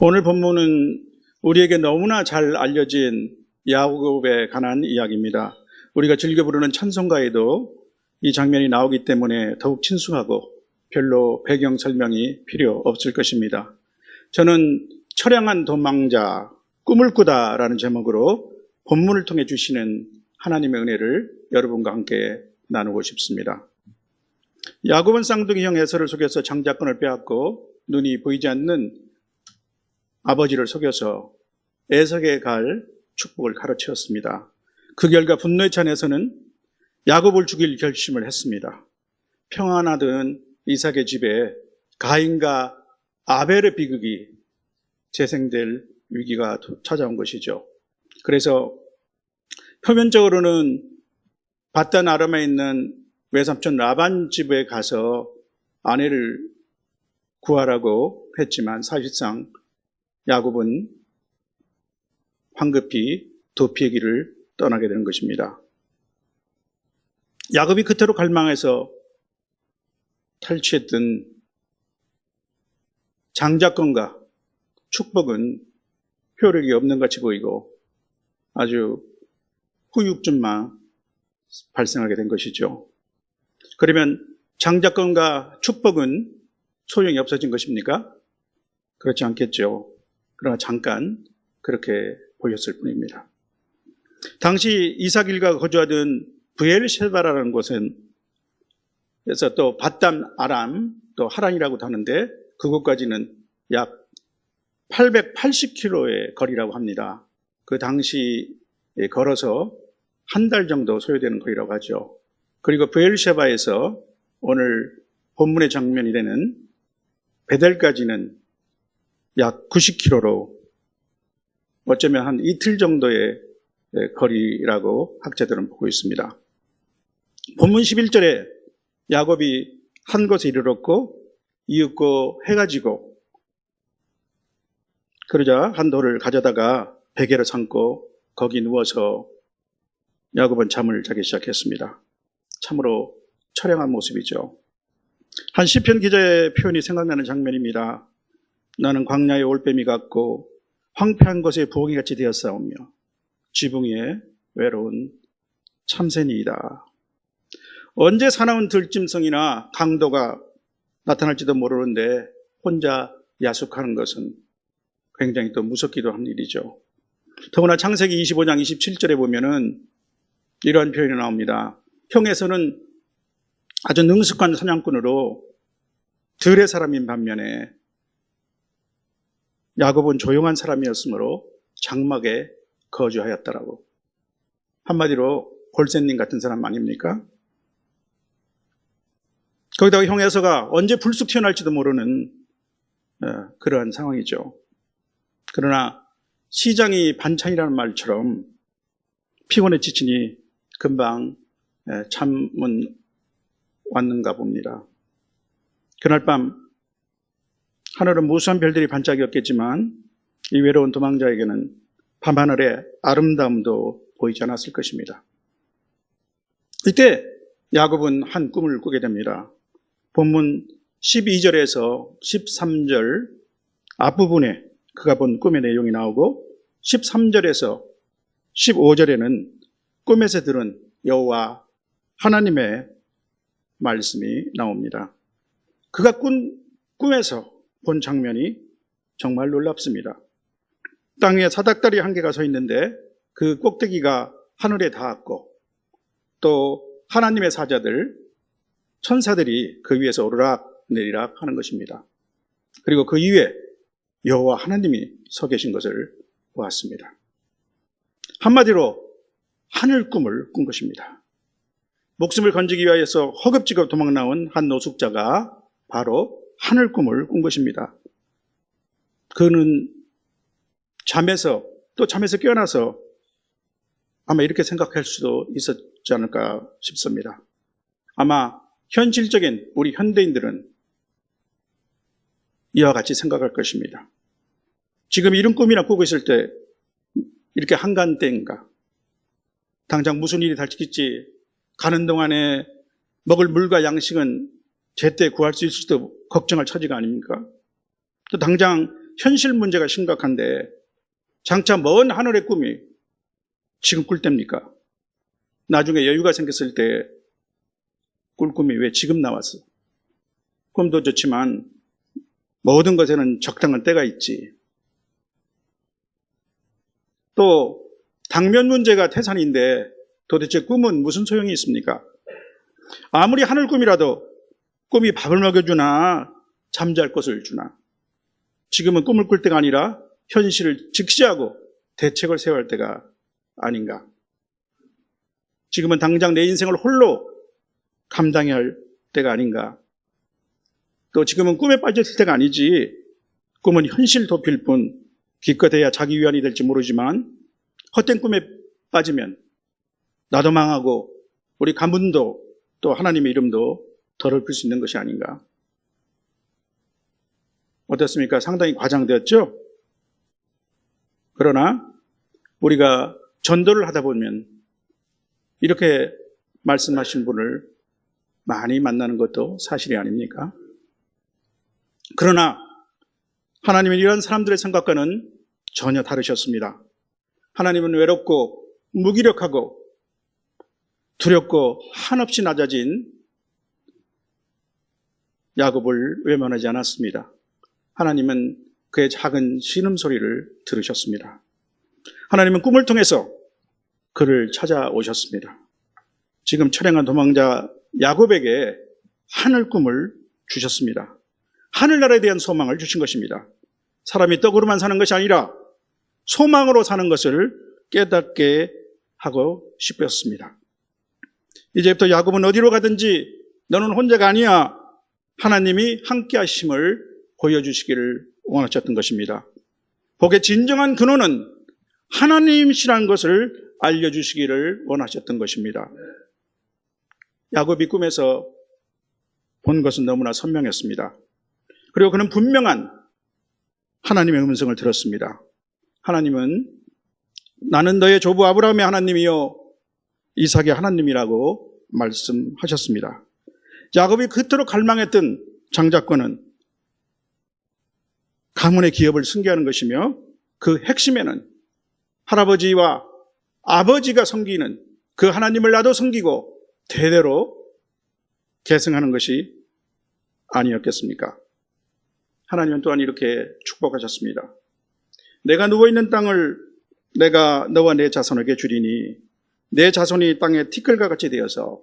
오늘 본문은 우리에게 너무나 잘 알려진 야곱에 관한 이야기입니다. 우리가 즐겨 부르는 찬송가에도 이 장면이 나오기 때문에 더욱 친숙하고 별로 배경 설명이 필요 없을 것입니다. 저는 처량한 도망자, 꿈을 꾸다라는 제목으로 본문을 통해 주시는 하나님의 은혜를 여러분과 함께 나누고 싶습니다. 야곱은 쌍둥이 형 에서를 속여서 장자권을 빼앗고 눈이 보이지 않는 아버지를 속여서 에석에 갈 축복을 가로채었습니다. 그 결과 분노에 찬 에서는 야곱을 죽일 결심을 했습니다. 평안하던 이삭의 집에 가인과 아벨의 비극이 재생될 위기가 찾아온 것이죠. 그래서 표면적으로는 밧단 아람에 있는 외삼촌 라반 집에 가서 아내를 구하라고 했지만 사실상 야곱은 황급히 도피의 길을 떠나게 되는 것입니다. 야곱이 그토록 갈망해서 탈취했던 장자권과 축복은 효력이 없는 같이 보이고 아주 후유증만 발생하게 된 것이죠. 그러면 장자권과 축복은 소용이 없어진 것입니까? 그렇지 않겠죠. 그러나 잠깐 그렇게 보였을 뿐입니다. 당시 이삭 일가가 거주하던 브엘셰바라는 곳은 그래서 또 밧담 아람 또 하란이라고도 하는데 그곳까지는 약 880km의 거리라고 합니다. 그 당시 걸어서 한 달 정도 소요되는 거리라고 하죠. 그리고 브엘셰바에서 오늘 본문의 장면이 되는 베델까지는 약 90km로 어쩌면 한 이틀 정도의 거리라고 학자들은 보고 있습니다. 본문 11절에 야곱이 한 곳에 이르렀고 이윽고 해가 지고 그러자 한 돌을 가져다가 베개로 삼고 거기 누워서 야곱은 잠을 자기 시작했습니다. 참으로 처량한 모습이죠. 한 시편 기자의 표현이 생각나는 장면입니다. 나는 광야의 올빼미 같고 황폐한 곳에 부엉이같이 되었사오며 지붕 위에 외로운 참새니이다. 언제 사나운 들짐승이나 강도가 나타날지도 모르는데 혼자 야숙하는 것은 굉장히 또 무섭기도 한 일이죠. 더구나 창세기 25장 27절에 보면은 이러한 표현이 나옵니다. 형에서는 아주 능숙한 사냥꾼으로 들의 사람인 반면에 야곱은 조용한 사람이었으므로 장막에 거주하였다라고. 한마디로 골센님 같은 사람 아닙니까? 거기다가 형 에서가 언제 불쑥 튀어날지도 모르는 그러한 상황이죠. 그러나 시장이 반찬이라는 말처럼 피곤해 지치니 금방 잠은 왔는가 봅니다. 그날 밤 하늘은 무수한 별들이 반짝이었겠지만 이 외로운 도망자에게는 밤하늘의 아름다움도 보이지 않았을 것입니다. 이때 야곱은 한 꿈을 꾸게 됩니다. 본문 12절에서 13절 앞부분에 그가 본 꿈의 내용이 나오고 13절에서 15절에는 꿈에서 들은 여호와 하나님의 말씀이 나옵니다. 그가 꿈에서 본 장면이 정말 놀랍습니다. 땅 위에 사닥다리 한 개가 서 있는데 그 꼭대기가 하늘에 닿았고 또 하나님의 사자들, 천사들이 그 위에서 오르락 내리락 하는 것입니다. 그리고 그 위에 여호와 하나님이 서 계신 것을 보았습니다. 한마디로 하늘 꿈을 꾼 것입니다. 목숨을 건지기 위해서 허겁지겁 도망 나온 한 노숙자가 바로 하늘 꿈을 꾼 것입니다. 그는 잠에서 깨어나서 아마 이렇게 생각할 수도 있었지 않을까 싶습니다. 아마 현실적인 우리 현대인들은 이와 같이 생각할 것입니다. 지금 이런 꿈이나 꾸고 있을 때 이렇게 한간때인가 당장 무슨 일이 닥칠지 가는 동안에 먹을 물과 양식은 제때 구할 수 있을지도 걱정할 처지가 아닙니까? 또 당장 현실 문제가 심각한데 장차 먼 하늘의 꿈이 지금 꿀 때입니까? 나중에 여유가 생겼을 때 꿀 꿈이 왜 지금 나왔어? 꿈도 좋지만 모든 것에는 적당한 때가 있지. 또 당면 문제가 태산인데 도대체 꿈은 무슨 소용이 있습니까? 아무리 하늘 꿈이라도 꿈이 밥을 먹여주나 잠잘 곳을 주나. 지금은 꿈을 꿀 때가 아니라 현실을 직시하고 대책을 세워야 할 때가 아닌가. 지금은 당장 내 인생을 홀로 감당해야 할 때가 아닌가. 또 지금은 꿈에 빠졌을 때가 아니지. 꿈은 현실 도피일 뿐 기껏해야 자기 위안이 될지 모르지만 헛된 꿈에 빠지면 나도 망하고 우리 가문도 또 하나님의 이름도 더럽힐 수 있는 것이 아닌가. 어떻습니까? 상당히 과장되었죠? 그러나 우리가 전도를 하다 보면 이렇게 말씀하신 분을 많이 만나는 것도 사실이 아닙니까? 그러나 하나님은 이런 사람들의 생각과는 전혀 다르셨습니다. 하나님은 외롭고 무기력하고 두렵고 한없이 낮아진 야곱을 외면하지 않았습니다. 하나님은 그의 작은 신음소리를 들으셨습니다. 하나님은 꿈을 통해서 그를 찾아오셨습니다. 지금 철행한 도망자 야곱에게 하늘 꿈을 주셨습니다. 하늘나라에 대한 소망을 주신 것입니다. 사람이 떡으로만 사는 것이 아니라 소망으로 사는 것을 깨닫게 하고 싶었습니다. 이제부터 야곱은 어디로 가든지 너는 혼자가 아니야. 하나님이 함께 하심을 보여주시기를 원하셨던 것입니다. 복의 진정한 근원은 하나님이시라는 것을 알려주시기를 원하셨던 것입니다. 야곱이 꿈에서 본 것은 너무나 선명했습니다. 그리고 그는 분명한 하나님의 음성을 들었습니다. 하나님은 나는 너의 조부 아브라함의 하나님이요 이삭의 하나님이라고 말씀하셨습니다. 야곱이 그토록 갈망했던 장자권은 가문의 기업을 승계하는 것이며 그 핵심에는 할아버지와 아버지가 섬기는 그 하나님을 나도 섬기고 대대로 계승하는 것이 아니었겠습니까? 하나님은 또한 이렇게 축복하셨습니다. 내가 누워있는 땅을 내가 너와 내 자손에게 주리니 내 자손이 땅의 티끌과 같이 되어서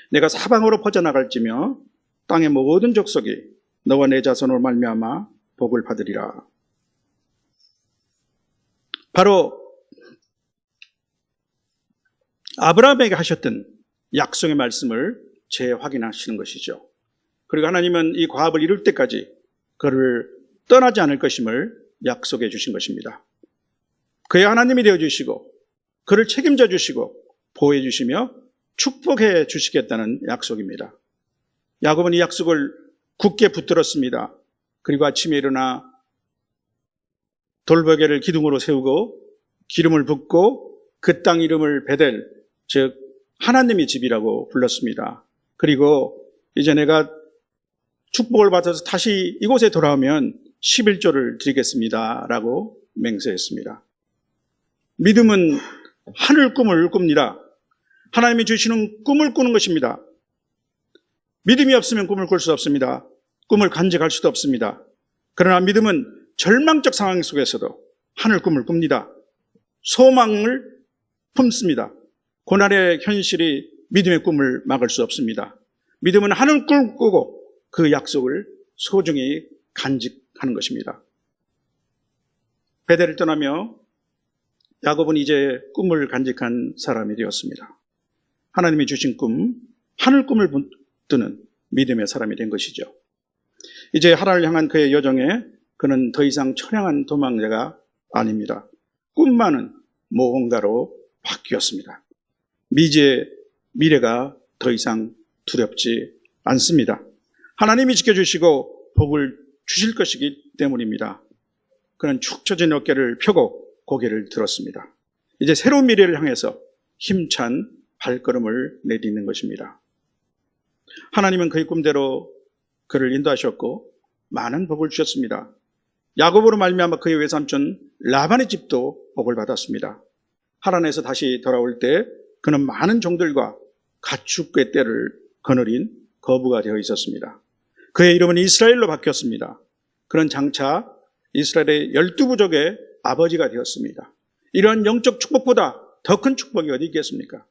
내가 사방으로 퍼져나갈지며 땅의 모든 족속이 너와 내 자손으로 말미암아 복을 받으리라. 바로 아브라함에게 하셨던 약속의 말씀을 재확인하시는 것이죠. 그리고 하나님은 이 과업을 이룰 때까지 그를 떠나지 않을 것임을 약속해 주신 것입니다. 그의 하나님이 되어주시고 그를 책임져 주시고 보호해 주시며 축복해 주시겠다는 약속입니다. 야곱은 이 약속을 굳게 붙들었습니다. 그리고 아침에 일어나 돌베개를 기둥으로 세우고 기름을 붓고 그 땅 이름을 베델, 즉 하나님의 집이라고 불렀습니다. 그리고 이제 내가 축복을 받아서 다시 이곳에 돌아오면 11조를 드리겠습니다 라고 맹세했습니다. 믿음은 하늘 꿈을 꿉니다. 하나님이 주시는 꿈을 꾸는 것입니다. 믿음이 없으면 꿈을 꿀 수 없습니다. 꿈을 간직할 수도 없습니다. 그러나 믿음은 절망적 상황 속에서도 하늘 꿈을 꿉니다. 소망을 품습니다. 고난의 현실이 믿음의 꿈을 막을 수 없습니다. 믿음은 하늘 꿈을 꾸고 그 약속을 소중히 간직하는 것입니다. 베델을 떠나며 야곱은 이제 꿈을 간직한 사람이 되었습니다. 하나님이 주신 꿈, 하늘 꿈을 붙드는 믿음의 사람이 된 것이죠. 이제 하나님을 향한 그의 여정에 그는 더 이상 처량한 도망자가 아닙니다. 꿈 많은 모험가로 바뀌었습니다. 미래가 더 이상 두렵지 않습니다. 하나님이 지켜주시고 복을 주실 것이기 때문입니다. 그는 축 처진 어깨를 펴고 고개를 들었습니다. 이제 새로운 미래를 향해서 힘찬 발걸음을 내딛는 것입니다. 하나님은 그의 꿈대로 그를 인도하셨고 많은 복을 주셨습니다. 야곱으로 말미암아 그의 외삼촌 라반의 집도 복을 받았습니다. 하란에서 다시 돌아올 때 그는 많은 종들과 가축의 떼를 거느린 거부가 되어 있었습니다. 그의 이름은 이스라엘로 바뀌었습니다. 그는 장차 이스라엘의 12부족의 아버지가 되었습니다. 이러한 영적 축복보다 더 큰 축복이 어디 있겠습니까?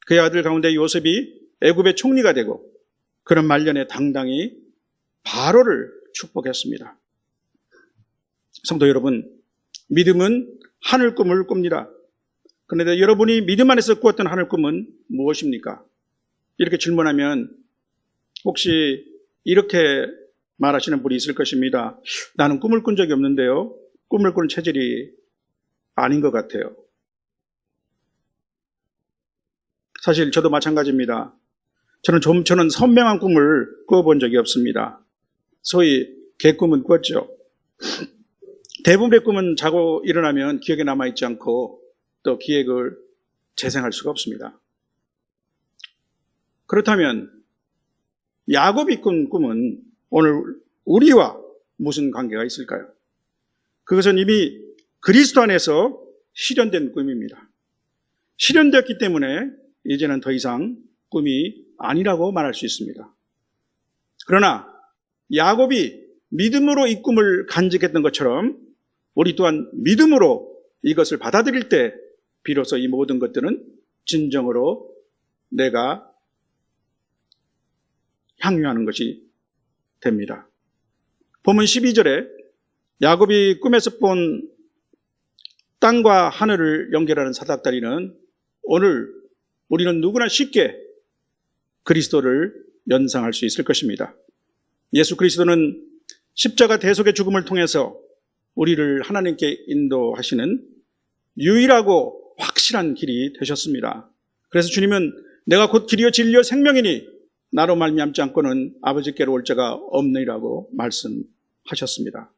그의 아들 가운데 요셉이 애굽의 총리가 되고 그런 말년에 당당히 바로를 축복했습니다. 성도 여러분, 믿음은 하늘 꿈을 꿉니다. 그런데 여러분이 믿음 안에서 꾸었던 하늘 꿈은 무엇입니까? 이렇게 질문하면 혹시 이렇게 말하시는 분이 있을 것입니다. 나는 꿈을 꾼 적이 없는데요. 꿈을 꾸는 체질이 아닌 것 같아요. 사실 저도 마찬가지입니다. 저는 선명한 꿈을 꾸어본 적이 없습니다. 소위 개꿈은 꿨죠. 대부분의 꿈은 자고 일어나면 기억에 남아있지 않고 또 기억을 재생할 수가 없습니다. 그렇다면 야곱이 꾼 꿈은 오늘 우리와 무슨 관계가 있을까요? 그것은 이미 그리스도 안에서 실현된 꿈입니다. 실현되었기 때문에 이제는 더 이상 꿈이 아니라고 말할 수 있습니다. 그러나 야곱이 믿음으로 이 꿈을 간직했던 것처럼 우리 또한 믿음으로 이것을 받아들일 때 비로소 이 모든 것들은 진정으로 내가 향유하는 것이 됩니다. 본문 12절에 야곱이 꿈에서 본 땅과 하늘을 연결하는 사닥다리는 오늘 우리는 누구나 쉽게 그리스도를 연상할 수 있을 것입니다. 예수 그리스도는 십자가 대속의 죽음을 통해서 우리를 하나님께 인도하시는 유일하고 확실한 길이 되셨습니다. 그래서 주님은 내가 곧 길이요 진리요 생명이니 나로 말미암지 않고는 아버지께로 올 자가 없느니라고 말씀하셨습니다.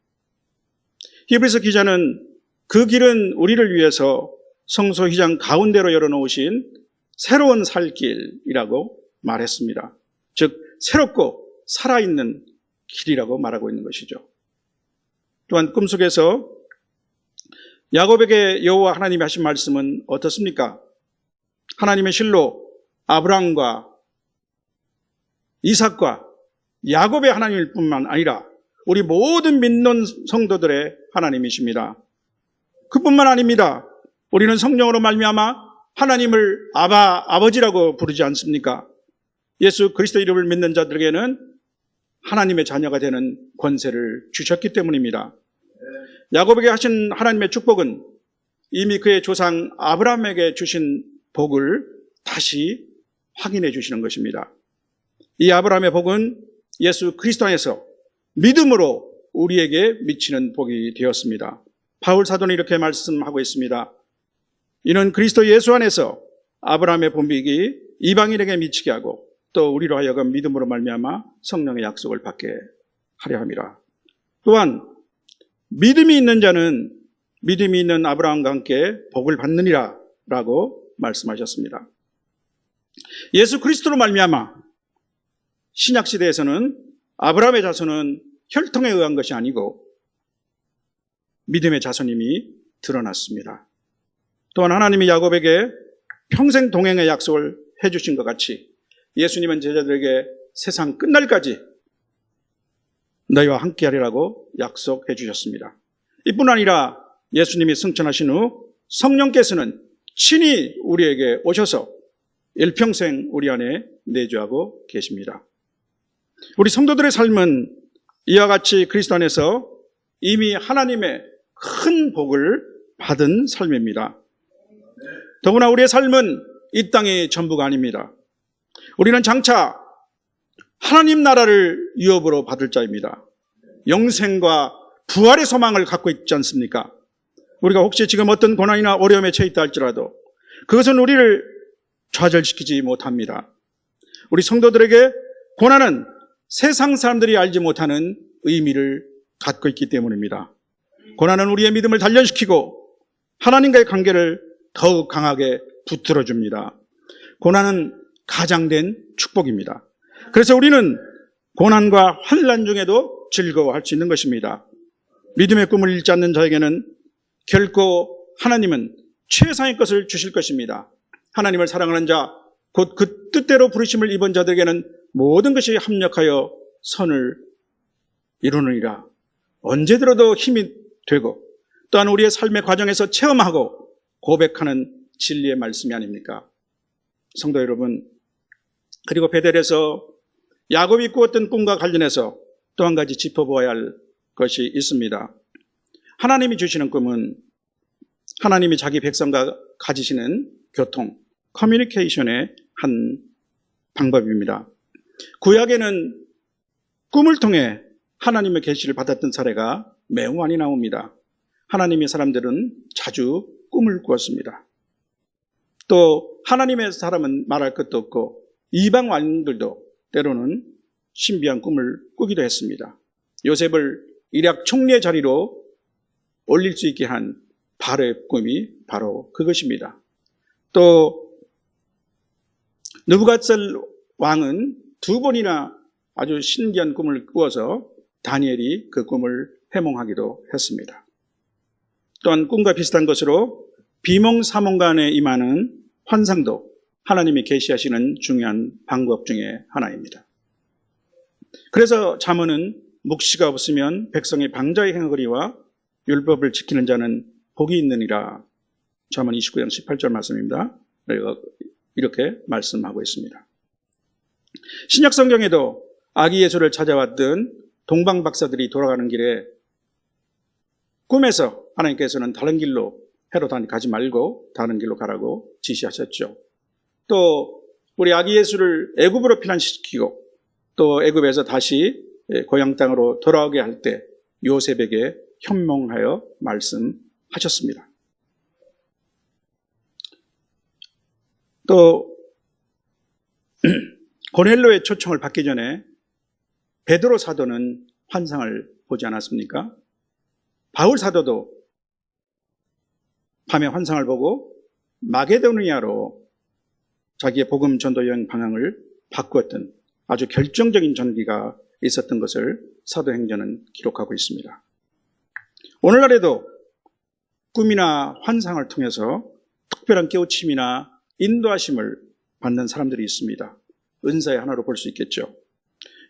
히브리서 기자는 그 길은 우리를 위해서 성소 휘장 가운데로 열어놓으신 새로운 살 길이라고 말했습니다. 즉 새롭고 살아있는 길이라고 말하고 있는 것이죠. 또한 꿈속에서 야곱에게 여호와 하나님이 하신 말씀은 어떻습니까? 하나님의 실로 아브라함과 이삭과 야곱의 하나님일 뿐만 아니라 우리 모든 믿는 성도들의 하나님이십니다. 그뿐만 아닙니다. 우리는 성령으로 말미암아 하나님을 아버지라고 부르지 않습니까? 예수 그리스도 이름을 믿는 자들에게는 하나님의 자녀가 되는 권세를 주셨기 때문입니다. 야곱에게 하신 하나님의 축복은 이미 그의 조상 아브라함에게 주신 복을 다시 확인해 주시는 것입니다. 이 아브라함의 복은 예수 그리스도 안에서 믿음으로 우리에게 미치는 복이 되었습니다. 바울 사도는 이렇게 말씀하고 있습니다. 이는 그리스도 예수 안에서 아브라함의 본빅이 이방인에게 미치게 하고 또 우리로 하여금 믿음으로 말미암아 성령의 약속을 받게 하려 함이라. 또한 믿음이 있는 자는 믿음이 있는 아브라함과 함께 복을 받느니라 라고 말씀하셨습니다. 예수 그리스도로 말미암아 신약시대에서는 아브라함의 자손은 혈통에 의한 것이 아니고 믿음의 자손임이 드러났습니다. 또한 하나님이 야곱에게 평생 동행의 약속을 해주신 것 같이 예수님은 제자들에게 세상 끝날까지 너희와 함께하리라고 약속해 주셨습니다. 이뿐 아니라 예수님이 승천하신 후 성령께서는 친히 우리에게 오셔서 일평생 우리 안에 내주하고 계십니다. 우리 성도들의 삶은 이와 같이 그리스도 안에서 이미 하나님의 큰 복을 받은 삶입니다. 더구나 우리의 삶은 이 땅이 전부가 아닙니다. 우리는 장차 하나님 나라를 유업으로 받을 자입니다. 영생과 부활의 소망을 갖고 있지 않습니까? 우리가 혹시 지금 어떤 고난이나 어려움에 처해 있다 할지라도 그것은 우리를 좌절시키지 못합니다. 우리 성도들에게 고난은 세상 사람들이 알지 못하는 의미를 갖고 있기 때문입니다. 고난은 우리의 믿음을 단련시키고 하나님과의 관계를 더욱 강하게 붙들어 줍니다. 고난은 가장된 축복입니다. 그래서 우리는 고난과 환난 중에도 즐거워할 수 있는 것입니다. 믿음의 꿈을 잃지 않는 자에게는 결코 하나님은 최상의 것을 주실 것입니다. 하나님을 사랑하는 자, 곧 그 뜻대로 부르심을 입은 자들에게는 모든 것이 합력하여 선을 이루느니라. 언제 들어도 힘이 되고 또한 우리의 삶의 과정에서 체험하고 고백하는 진리의 말씀이 아닙니까? 성도 여러분, 그리고 베델에서 야곱이 꾸었던 꿈과 관련해서 또 한 가지 짚어보아야 할 것이 있습니다. 하나님이 주시는 꿈은 하나님이 자기 백성과 가지시는 교통, 커뮤니케이션의 한 방법입니다. 구약에는 꿈을 통해 하나님의 계시를 받았던 사례가 매우 많이 나옵니다. 하나님의 사람들은 자주 꿈을 꾸었습니다. 또 하나님의 사람은 말할 것도 없고 이방 왕들도 때로는 신비한 꿈을 꾸기도 했습니다. 요셉을 이락 총리의 자리로 올릴 수 있게 한 바로의 꿈이 바로 그것입니다. 또 느부갓살 왕은 2번이나 아주 신기한 꿈을 꾸어서 다니엘이 그 꿈을 해몽하기도 했습니다. 또한 꿈과 비슷한 것으로 비몽사몽간에 임하는 환상도 하나님이 계시하시는 중요한 방법 중에 하나입니다. 그래서 잠언은 묵시가 없으면 백성의 방자의 행거리와 율법을 지키는 자는 복이 있느니라. 잠언 29장 18절 말씀입니다. 이렇게 말씀하고 있습니다. 신약 성경에도 아기 예수를 찾아왔던 동방 박사들이 돌아가는 길에 꿈에서 하나님께서는 다른 길로 헤롯 가지 말고 다른 길로 가라고 지시하셨죠. 또 우리 아기 예수를 애굽으로 피난시키고 또 애굽에서 다시 고향 땅으로 돌아오게 할 때 요셉에게 현몽하여 말씀하셨습니다. 또 고넬로의 초청을 받기 전에 베드로 사도는 환상을 보지 않았습니까? 바울 사도도 밤에 환상을 보고 마게도니아로 자기의 복음 전도 여행 방향을 바꾸었던 아주 결정적인 전기가 있었던 것을 사도행전은 기록하고 있습니다. 오늘날에도 꿈이나 환상을 통해서 특별한 깨우침이나 인도하심을 받는 사람들이 있습니다. 은사의 하나로 볼 수 있겠죠.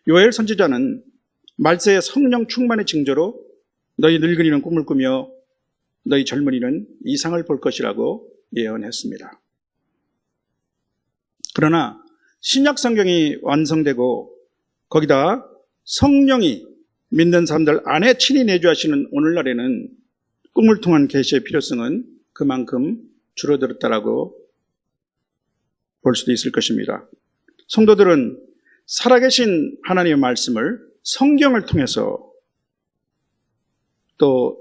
요엘 선지자는 말세의 성령 충만의 징조로 너희 늙은이는 꿈을 꾸며 너희 젊은이는 이상을 볼 것이라고 예언했습니다. 그러나 신약 성경이 완성되고 거기다 성령이 믿는 사람들 안에 친히 내주하시는 오늘날에는 꿈을 통한 계시의 필요성은 그만큼 줄어들었다라고 볼 수도 있을 것입니다. 성도들은 살아계신 하나님의 말씀을 성경을 통해서 또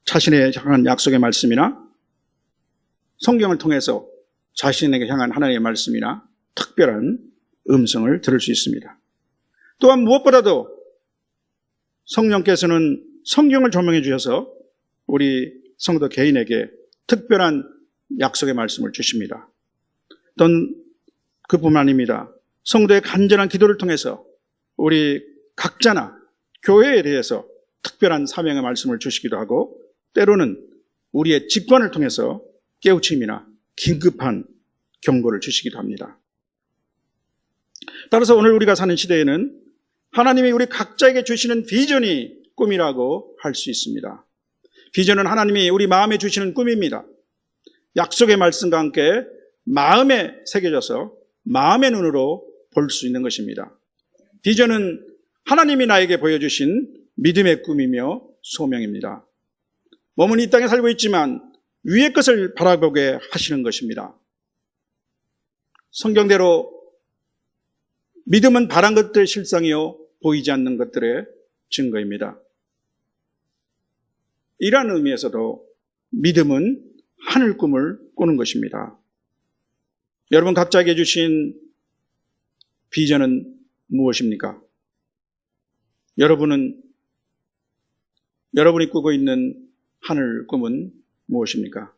자신의 향한 약속의 말씀이나 성경을 통해서 자신에게 향한 하나님의 말씀이나 특별한 음성을 들을 수 있습니다. 또한 무엇보다도 성령께서는 성경을 조명해 주셔서 우리 성도 개인에게 특별한 약속의 말씀을 주십니다. 또한 그뿐만 아닙니다. 성도의 간절한 기도를 통해서 우리 각자나 교회에 대해서 특별한 사명의 말씀을 주시기도 하고 때로는 우리의 직관을 통해서 깨우침이나 긴급한 경고를 주시기도 합니다. 따라서 오늘 우리가 사는 시대에는 하나님이 우리 각자에게 주시는 비전이 꿈이라고 할 수 있습니다. 비전은 하나님이 우리 마음에 주시는 꿈입니다. 약속의 말씀과 함께 마음에 새겨져서 마음의 눈으로 볼 수 있는 것입니다. 비전은 하나님이 나에게 보여주신 믿음의 꿈이며 소명입니다. 몸은 이 땅에 살고 있지만 위의 것을 바라보게 하시는 것입니다. 성경대로 믿음은 바란 것들의 실상이요 보이지 않는 것들의 증거입니다. 이러한 의미에서도 믿음은 하늘 꿈을 꾸는 것입니다. 여러분 각자에게 주신 비전은 무엇입니까? 여러분이 꾸고 있는 하늘 꿈은 무엇입니까?